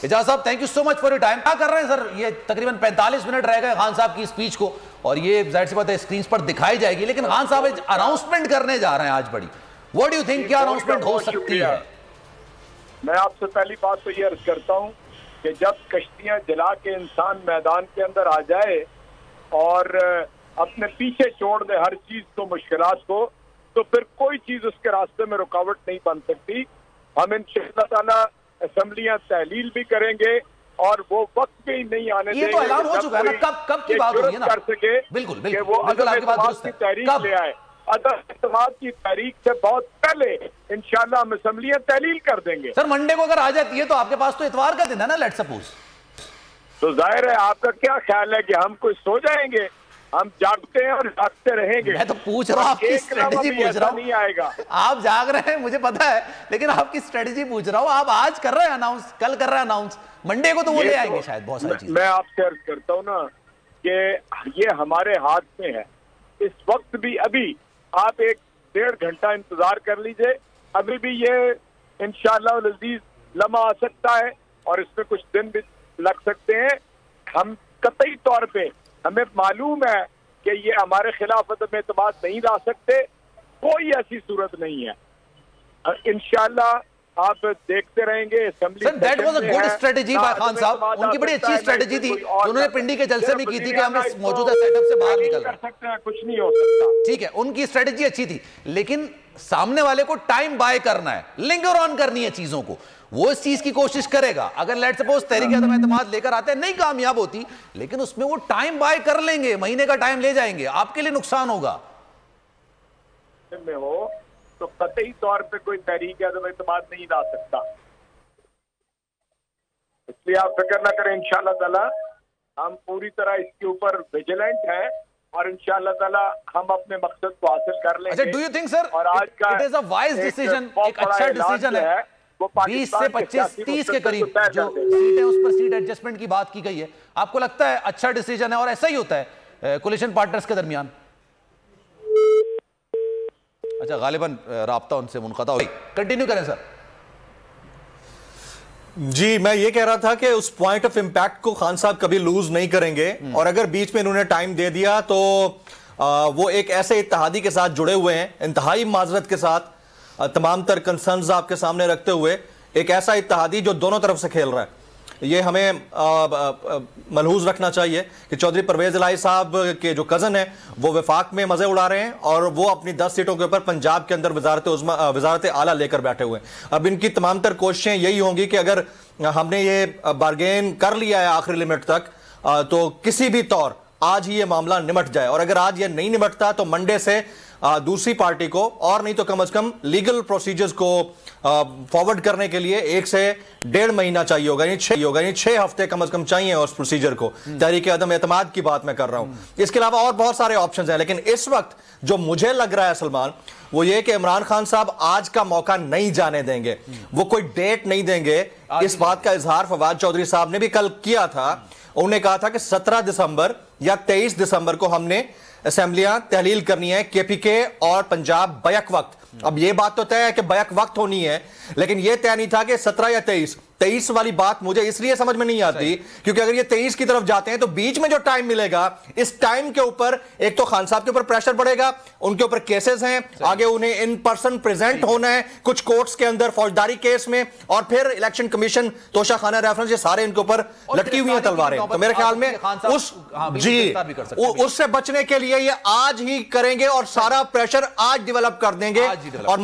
एजाज साहब, thank you so much for your time. क्या कर रहे हैं सर, ये तकरीबन 45 मिनट रह गए खान साहब की स्पीच को, और ये जाहिर सी बात है स्क्रीन पर दिखाई जाएगी, लेकिन खान साहब अनाउंसमेंट करने जा रहे हैं आज बड़ी। व्हाट डू यू थिंक, क्या अनाउंसमेंट हो सकती है? मैं आपसे पहली बात तो ये अर्ज करता हूँ कि जब कश्तियां जला के इंसान मैदान के अंदर आ जाए और अपने पीछे छोड़ दे हर चीज को, मुश्किलात को, तो फिर कोई चीज उसके रास्ते में रुकावट नहीं बन सकती। हम इंशाअल्लाह ताला असेंबलियां तहलील भी करेंगे और वो वक्त भी नहीं आने देंगे। ये तो ऐलान हो चुका है ना, कब की बात हो रही है ना, कर सके बिल्कुल कि वो अदम की तहरीक ले आए। अदम की तहरीक से बहुत पहले इंशाअल्लाह हम असेंबलियां तहलील कर देंगे। सर मंडे को अगर आ जाती है तो आपके पास तो इतवार का दिन है ना, लेट्स सपोज। तो जाहिर है आपका क्या ख्याल है कि हम कोई सो जाएंगे? हम जागते हैं और जागते रहेंगे। मैं तो पूछ रहा हूँ, आपकी स्ट्रेटेजी पूछ रहा हूँ। नहीं आएगा, आप जाग रहे हैं मुझे पता है, लेकिन आपकी स्ट्रेटेजी पूछ रहा हूँ। आप आज कर रहे हैं अनाउंस, कल कर रहे हैं अनाउंस, मंडे को तो वो ले आएंगे शायद बहुत सारी चीजें। मैं आपसे अर्ज करता हूँ ना कि ये हमारे हाथ में है। इस वक्त भी अभी आप 1-1.5 घंटा इंतजार कर लीजिए, अभी भी ये इंशाअल्लाह अज़ीज लम्हा आ सकता है और इसमें कुछ दिन भी लग सकते हैं। हम कतई तौर पे हमें मालूम है कि ये हमारे खिलाफ अदम एतमाद नहीं ला सकते, कोई ऐसी सूरत नहीं है। इंशाअल्लाह आप देखते रहेंगे। Sir that was a good strategy by Khan साहब, उनकी बड़ी अच्छी स्ट्रेटजी थी जो उन्होंने पिंडी के जलसे में की थी कि हम इस मौजूदा सेटअप से बाहर निकल सकते हैं, कुछ नहीं हो सकता। ठीक है, उनकी स्ट्रेटेजी अच्छी थी, लेकिन सामने वाले को टाइम बाय करना है, लिंगर ऑन करनी है चीजों को। वो इस चीज की कोशिश करेगा। अगर लेट्स सपोज तहरीक अदम एतमाद लेकर आते हैं, नहीं कामयाब होती, लेकिन उसमें वो टाइम बाय कर लेंगे, महीने का टाइम ले जाएंगे, आपके लिए नुकसान होगा। में हो तो कतई तौर पे कोई तहरीक अदम एतमाद नहीं ला सकता, इसलिए आप फिक्र ना करें। इंशाअल्लाह ताला हम पूरी तरह इसके ऊपर विजिलेंट हैं और इंशाअल्लाह ताला हम अपने मकसद को हासिल कर लेंगे। अच्छा, डू यू थिंक सर और आज का it is a wise decision, एक अच्छा डिसीजन है, 20 से 25-30 के करीब जो सीट है उस पर सीट एडजस्टमेंट की बात की गई है, आपको लगता है अच्छा डिसीजन है? और ऐसा ही होता है कोलिशन पार्टनर्स के दरमियान। अच्छा, गालिबन राब्ता उनसे मुनक़ता हुई। कंटिन्यू करें सर। जी, मैं ये कह रहा था कि उस पॉइंट ऑफ इंपैक्ट को खान साहब कभी लूज नहीं करेंगे, और अगर बीच में इन्होंने टाइम दे दिया तो वो एक ऐसे इत्तेहादी के साथ जुड़े हुए हैं, इंतहाई माजरत के साथ, तमाम तर कंसर्न्स आपके सामने रखते हुए, एक ऐसा इत्तेहादी जो दोनों तरफ से खेल रहा है। ये हमें मलहूज रखना चाहिए कि चौधरी परवेज इलाही साहब के जो कज़न हैं वो वफाक में मज़े उड़ा रहे हैं और वो अपनी 10 सीटों के ऊपर पंजाब के अंदर वजारत आला लेकर बैठे हुए हैं। अब इनकी तमाम तर कोशिशें यही होंगी कि अगर हमने ये बारगेन कर लिया है आखिरी लिमिट तक, तो किसी भी तौर आज ही ये मामला निमट जाए, और अगर आज ये नहीं निमटता तो मंडे से दूसरी पार्टी को, और नहीं तो कम से कम लीगल प्रोसीजर्स को फॉरवर्ड करने के लिए 1 से 1.5 महीना चाहिए होगा, यानी 6 हफ्ते कम से कम चाहिए उस प्रोसीजर को। तहरीक अदम एतमाद की बात मैं कर रहा हूं। इसके अलावा और बहुत सारे ऑप्शंस हैं, लेकिन इस वक्त जो मुझे लग रहा है सलमान, वो ये कि इमरान खान साहब आज का मौका नहीं जाने देंगे, वो कोई डेट नहीं देंगे। इस बात का इजहार फवाद चौधरी साहब ने भी कल किया था। उन्होंने कहा था कि 17 दिसंबर या 23 दिसंबर को हमने असेंबलियां तहलील करनी है, केपीके और पंजाब बैक वक्त। अब यह बात तो तय है कि बैक वक्त होनी है, लेकिन यह तय नहीं था कि 17 या 23 वाली बात मुझे इसलिए समझ में नहीं आती क्योंकि अगर ये 23 की तरफ जाते हैं तो बीच में जो टाइम मिलेगा, इस टाइम के ऊपर एक तो खान साहब के ऊपर प्रेशर बढ़ेगा, उनके ऊपर केसेस हैं, आगे उन्हें इन पर्सन प्रेजेंट होना है कुछ कोर्ट्स के अंदर फौजदारी केस में, और फिर इलेक्शन कमीशन, तोशाखाना रेफरेंस, ये सारे इनके ऊपर लटकी हुई हैं तलवारें। तो मेरे ख्याल में उससे बचने के लिए ये आज ही करेंगे और सारा प्रेशर आज डेवलप कर देंगे और